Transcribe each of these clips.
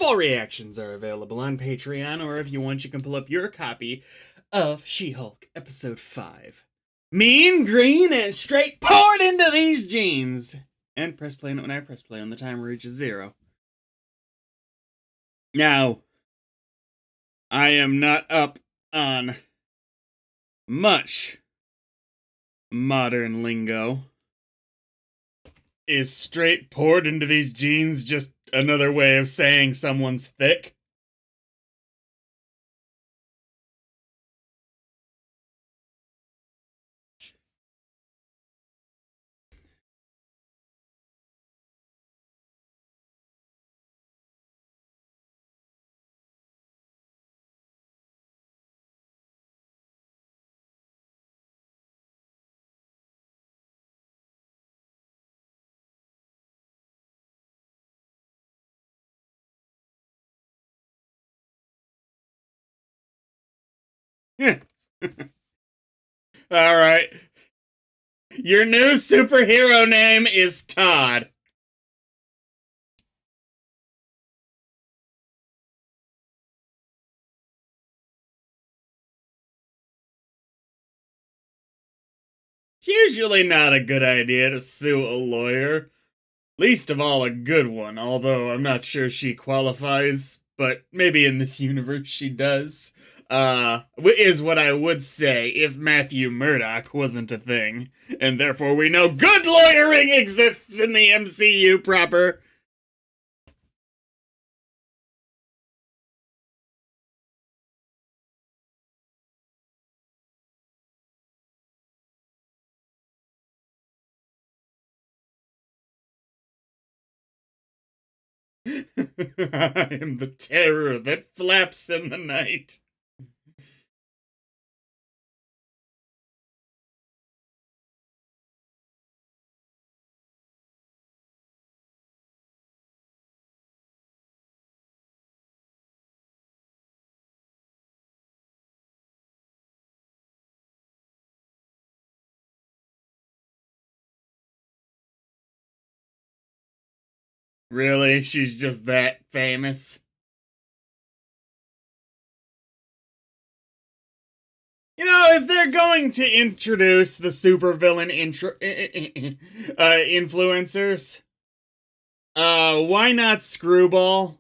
Full reactions are available on Patreon, or if you want, you can pull up your copy of She-Hulk Episode 5. Mean, green, and straight poured into these jeans. And press play when I press play on the timer reaches 0. Now, I am not up on much modern lingo. Is straight poured into these jeans just another way of saying someone's thick? Alright. Your new superhero name is Todd. It's usually not a good idea to sue a lawyer. Least of all a good one, although I'm not sure she qualifies, but maybe in this universe she does. Is what I would say if Matthew Murdock wasn't a thing. And therefore we know good lawyering exists in the MCU proper. I am the terror that flaps in the night. Really? She's just that famous? You know, if they're going to introduce the supervillain influencers, why not Screwball?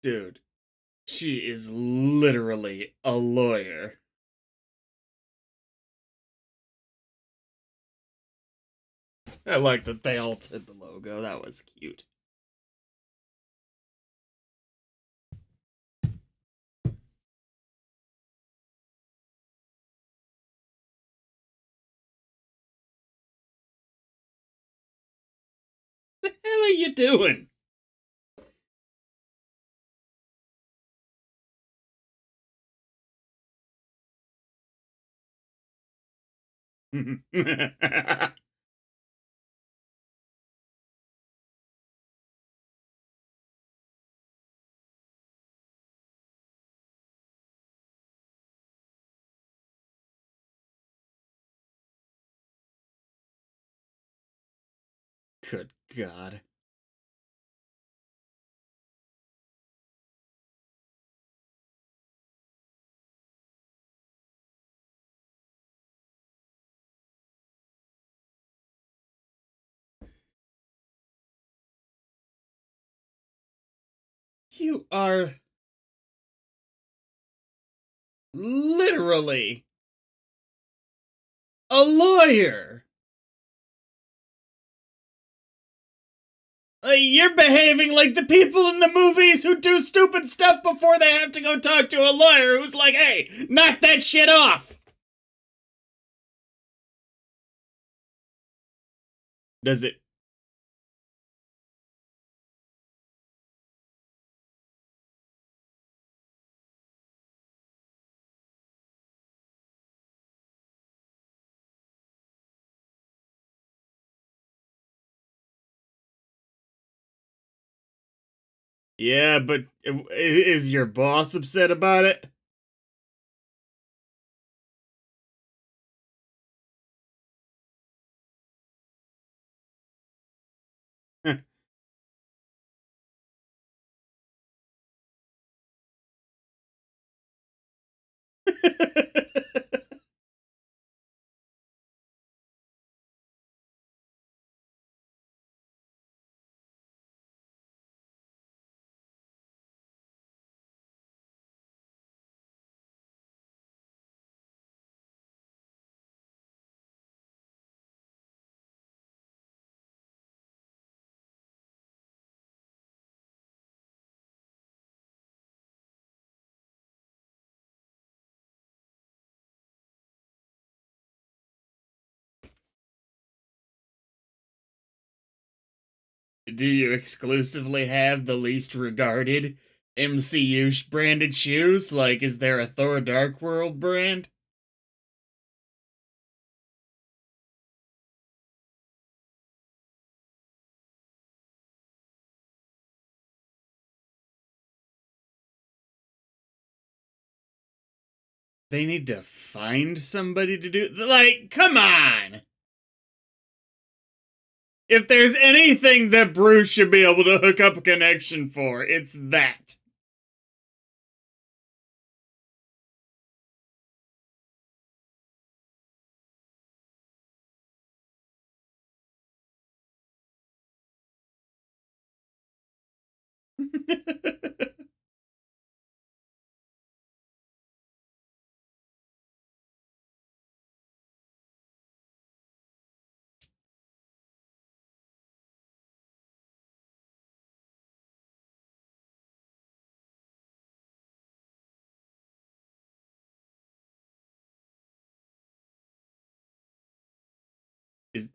Dude, she is literally a lawyer. I like that they altered the logo. That was cute. The hell are you doing? Good God. You are literally a lawyer. You're behaving like the people in the movies who do stupid stuff before they have to go talk to a lawyer who's like, hey, knock that shit off. Does it? Yeah, but is your boss upset about it? Do you exclusively have the least regarded MCU branded shoes? Like, is there a Thor Dark World brand? They need to find somebody to do. Like, come on! If there's anything that Bruce should be able to hook up a connection for, it's that.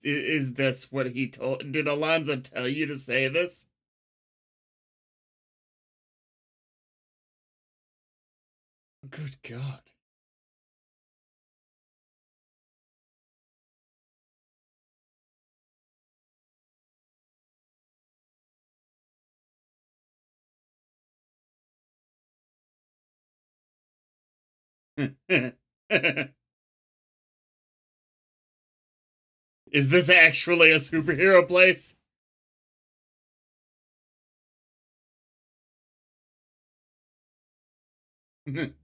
Is this what he told? Did Alonzo tell you to say this? Good God. Is this actually a superhero place? Dude,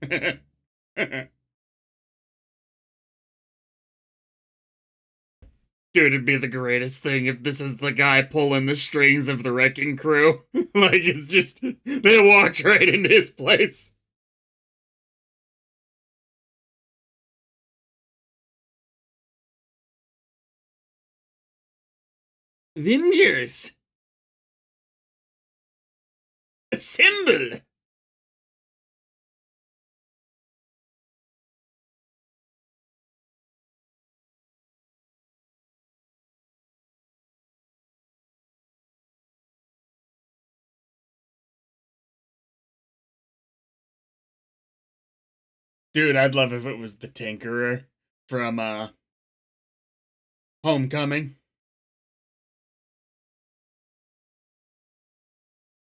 it'd be the greatest thing if this is the guy pulling the strings of the wrecking crew. Like, it's just, they walked right into his place. Avengers! Assemble! Dude, I'd love if it was the Tinkerer from Homecoming.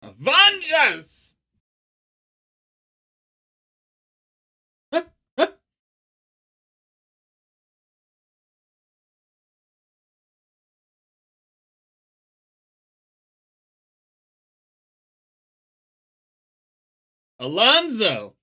Avengers! Alonzo!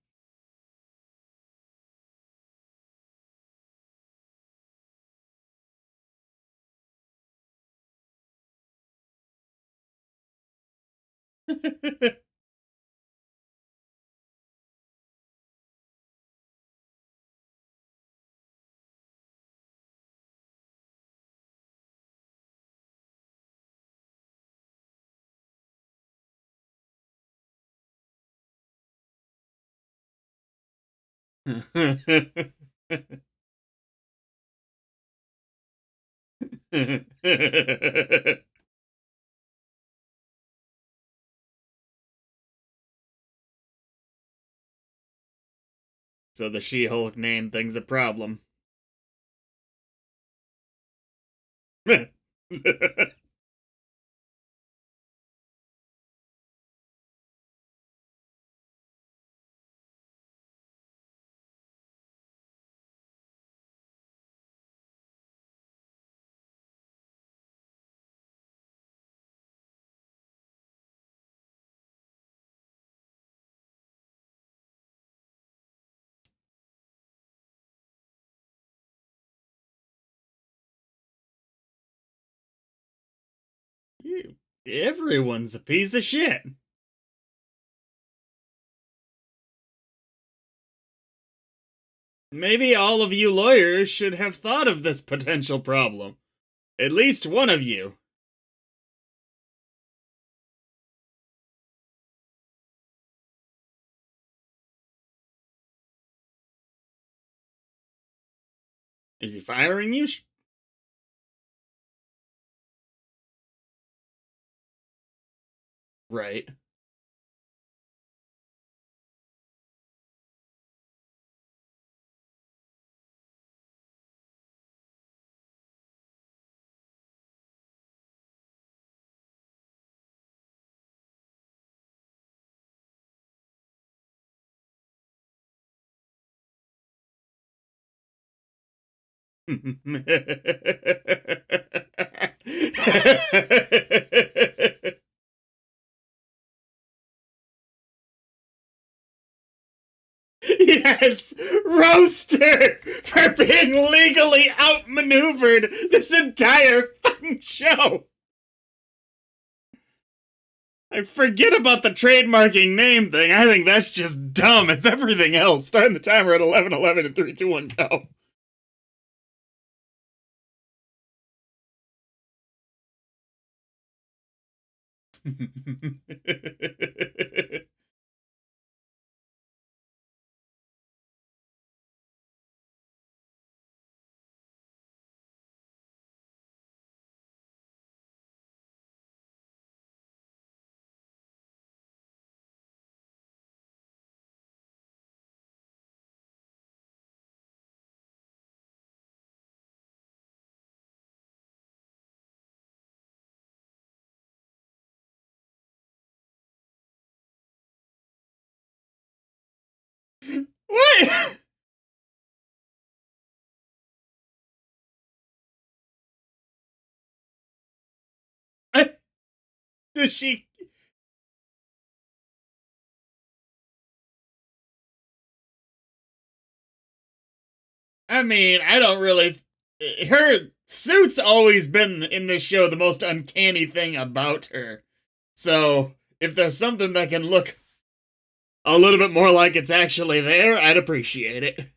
So the She-Hulk name thing's a problem. Everyone's a piece of shit. Maybe all of you lawyers should have thought of this potential problem. At least one of you. Is he firing you? Right. Yes, roaster for being legally outmaneuvered this entire fucking show. I forget about the trademarking name thing. I think that's just dumb. It's everything else. Starting the timer at 11:11 and 3, 2, 1, go. What? Does she? I mean, I don't really. Her suit's always been in this show the most uncanny thing about her. So if there's something that can look a little bit more like it's actually there, I'd appreciate it.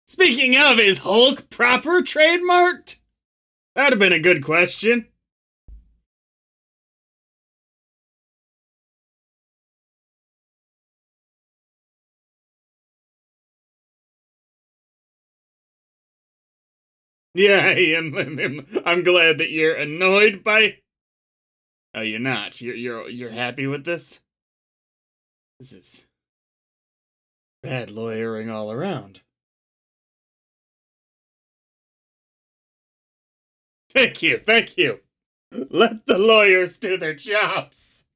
Speaking of, is Hulk proper trademarked? That'd have been a good question. Yeah, I am. I'm glad that you're annoyed by. Oh, you're not. You're happy with this. This is bad lawyering all around. Thank you, thank you. Let the lawyers do their jobs.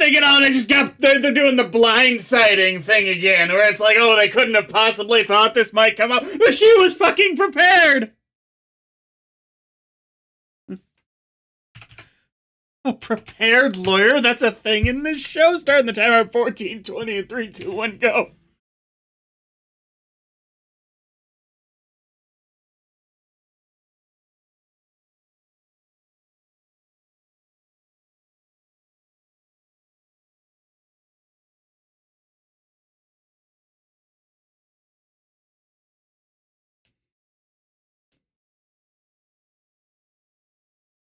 thinking, oh, they're doing the blindsiding thing again, where it's like, oh, they couldn't have possibly thought this might come up, but she was fucking prepared. A prepared lawyer? That's a thing in this show? Starting the timer at 14, 20, and 3, 2, 1, go.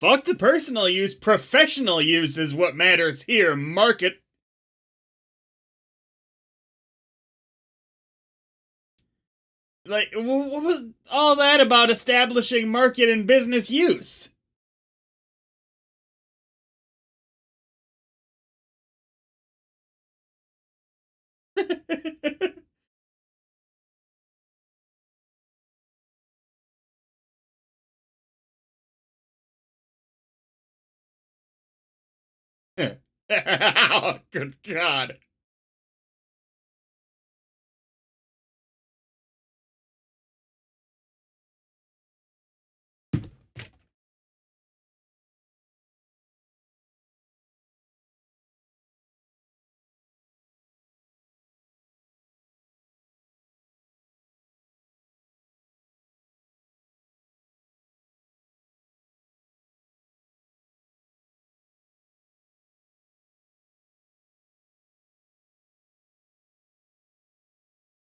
Fuck the personal use. Professional use is what matters here. Market. Like, what was all that about establishing market and business use? Oh, good God.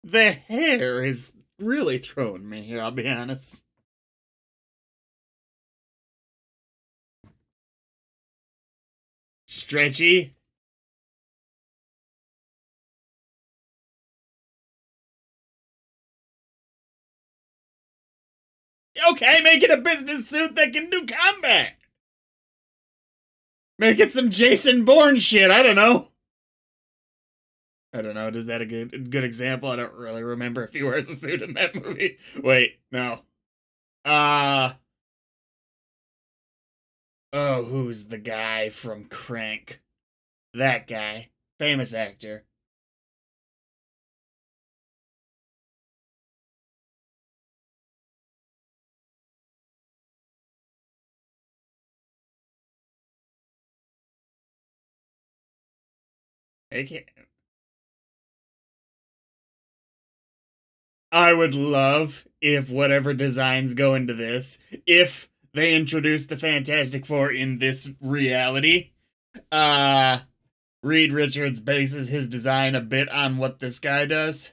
The hair is really throwing me here, I'll be honest. Stretchy. Okay, make it a business suit that can do combat. Make it some Jason Bourne shit, I don't know. I don't know, is that a good example? I don't really remember if he wears a suit in that movie. Wait, no. Uh oh, who's the guy from Crank? That guy. Famous actor. I can't. I would love if whatever designs go into this, if they introduce the Fantastic Four in this reality, uh Reed Richards bases his design a bit on what this guy does.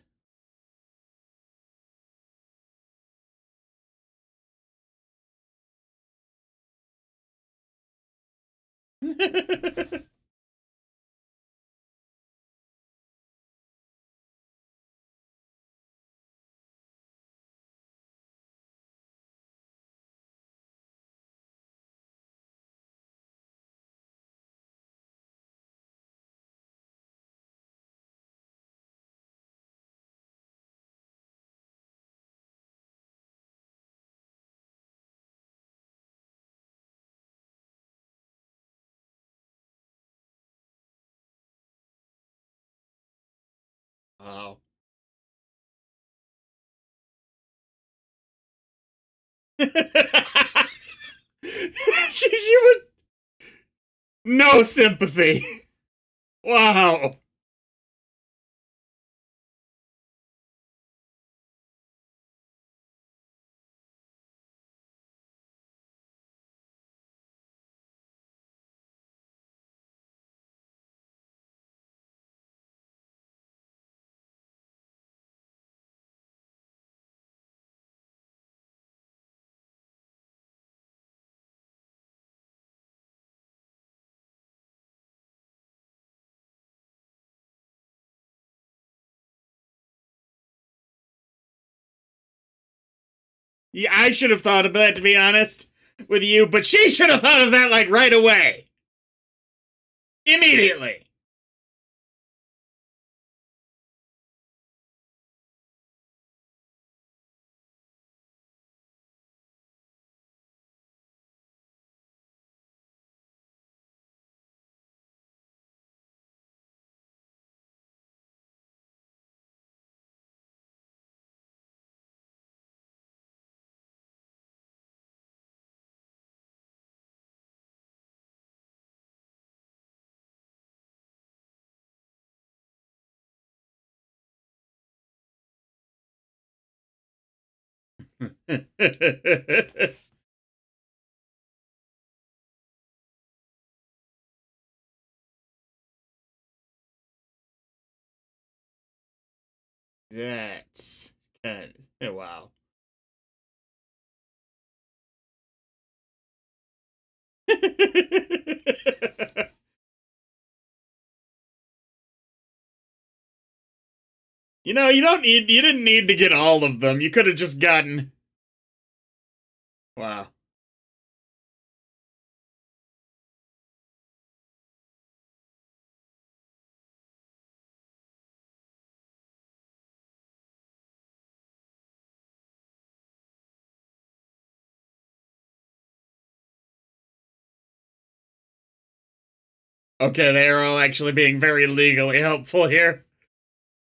Wow. She would no sympathy. Wow. Yeah, I should have thought of that, to be honest with you, but she should have thought of that like right away. Immediately. That's kind of, wow. You didn't need to get all of them. You could have just gotten, wow. Okay, they are all actually being very legally helpful here.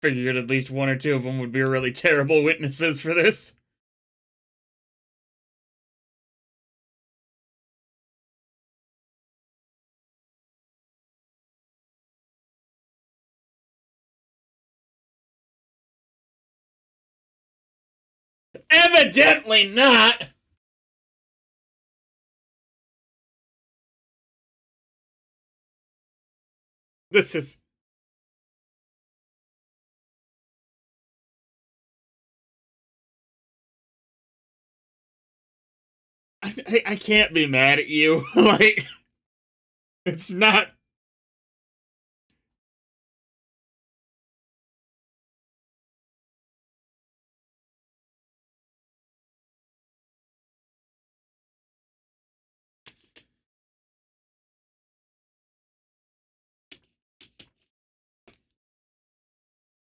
Figured at least one or two of them would be really terrible witnesses for this. Evidently not! This is. I can't be mad at you. Like, it's not.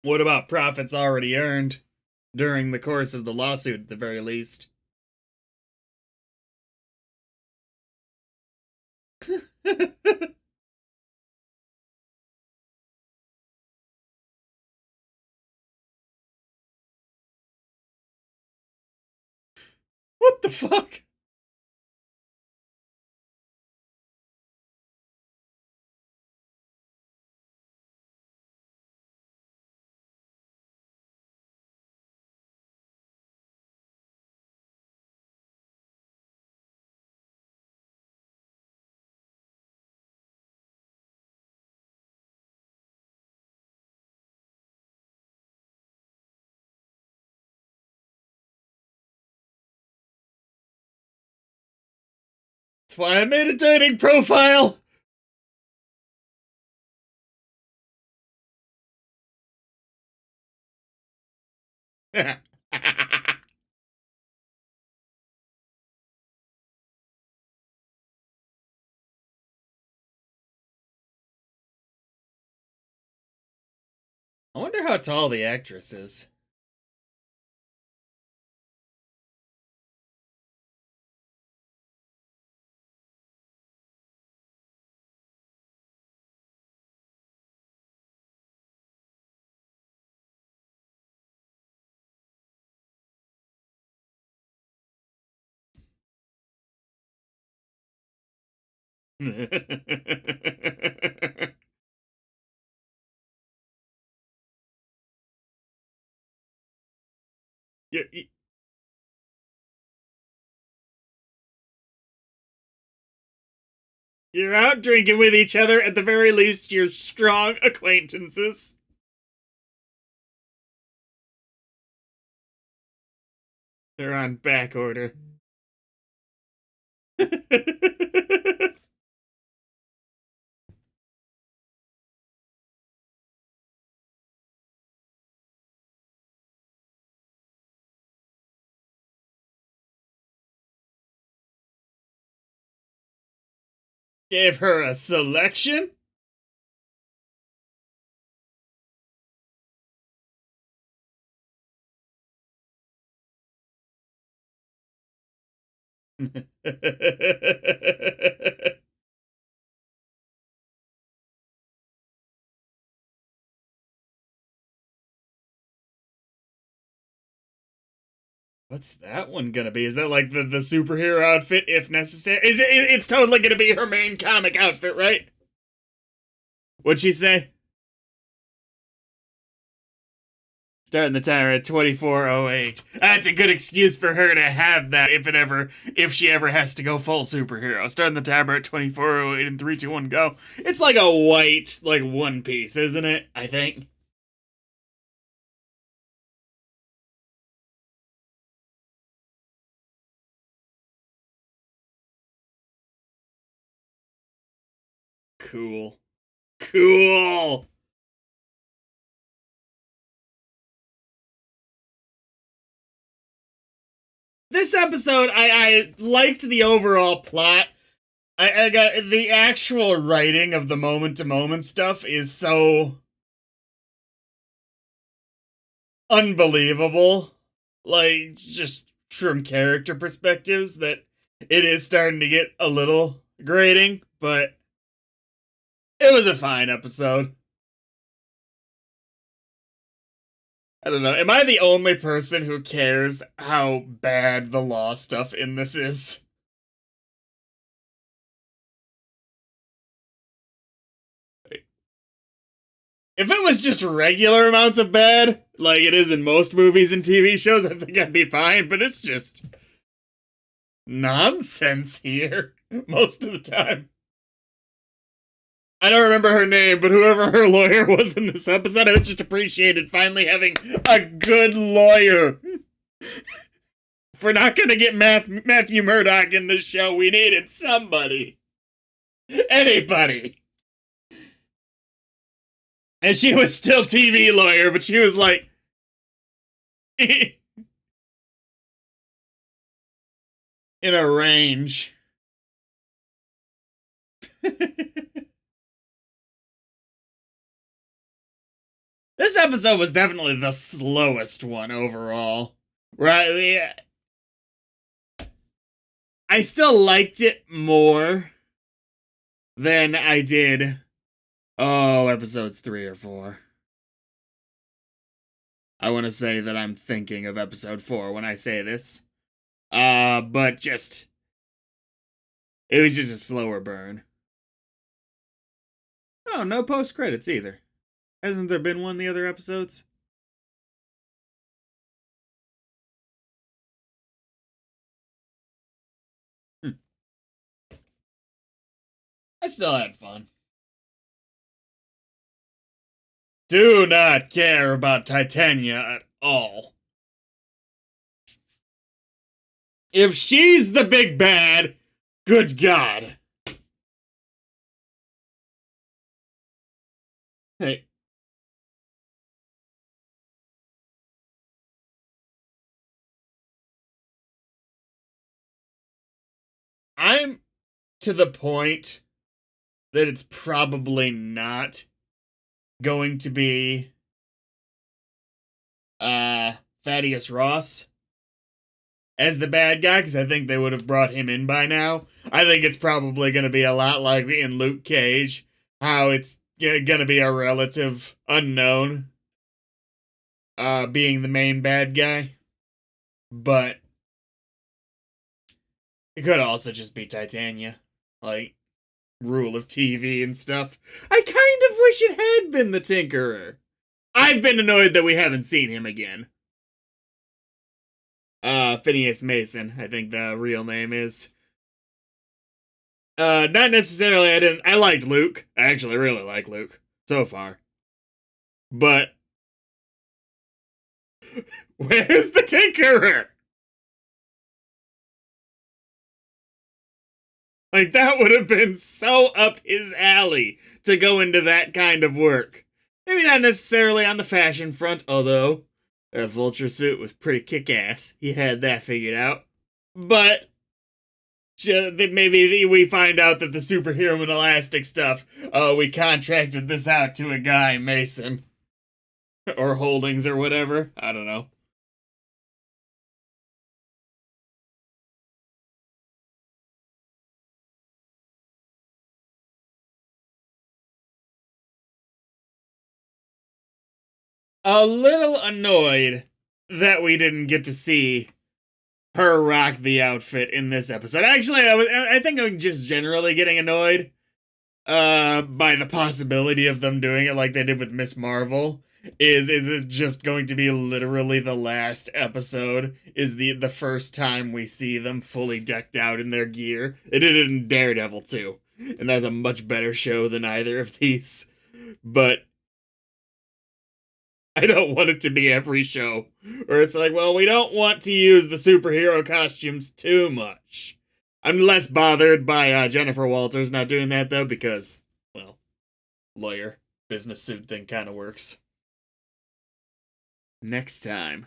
What about profits already earned during the course of the lawsuit, at the very least? What the fuck? That's why I made a dating profile! I wonder how tall the actress is. you're, you're out drinking with each other. At the very least, you're strong acquaintances. They're on back order. Gave her a selection? What's that one gonna be? Is that like the superhero outfit if necessary? It's totally gonna be her main comic outfit, right? What'd she say? Starting the timer at 24:08. That's a good excuse for her to have that if she ever has to go full superhero. Starting the timer at 24:08 and 3, 2, 1, go. It's like a white, like, One Piece, isn't it? I think. Cool. Cool! This episode, I liked the overall plot. I got the actual writing of the moment to moment stuff is so unbelievable. Like, just from character perspectives, that it is starting to get a little grating, but it was a fine episode. I don't know. Am I the only person who cares how bad the law stuff in this is? If it was just regular amounts of bad, like it is in most movies and TV shows, I think I'd be fine, but it's just nonsense here most of the time. I don't remember her name, but whoever her lawyer was in this episode, I just appreciated finally having a good lawyer. If we're not gonna get Matthew Murdock in this show, we needed somebody. Anybody. And she was still TV lawyer, but she was like... in a range. This episode was definitely the slowest one overall. Right? I still liked it more than I did, episodes 3 or 4. I want to say that I'm thinking of episode 4 when I say this. But just... it was just a slower burn. Oh, no post-credits either. Hasn't there been one the other episodes? I still had fun. Do not care about Titania at all. If she's the big bad, good God. Hey. I'm to the point that it's probably not going to be Thaddeus Ross as the bad guy, because I think they would have brought him in by now. I think it's probably going to be a lot like in Luke Cage, how it's going to be a relative unknown being the main bad guy. But it could also just be Titania. Like, rule of TV and stuff. I kind of wish it had been the Tinkerer. I've been annoyed that we haven't seen him again. Phineas Mason, I think the real name is. Not necessarily, I liked Luke. I actually really like Luke, so far. But, where's the Tinkerer? Like, that would have been so up his alley to go into that kind of work. Maybe not necessarily on the fashion front, although that vulture suit was pretty kick-ass. He had that figured out. But maybe we find out that the superhero and elastic stuff, we contracted this out to a guy, Mason. Or Holdings or whatever. I don't know. A little annoyed that we didn't get to see her rock the outfit in this episode. Actually, I think I'm just generally getting annoyed by the possibility of them doing it like they did with Miss Marvel. Is it just going to be literally the last episode? Is the first time we see them fully decked out in their gear? They did it in Daredevil too, and that's a much better show than either of these. But I don't want it to be every show where it's like, well, we don't want to use the superhero costumes too much. I'm less bothered by Jennifer Walters not doing that though, because, well, lawyer business suit thing kind of works. Next time.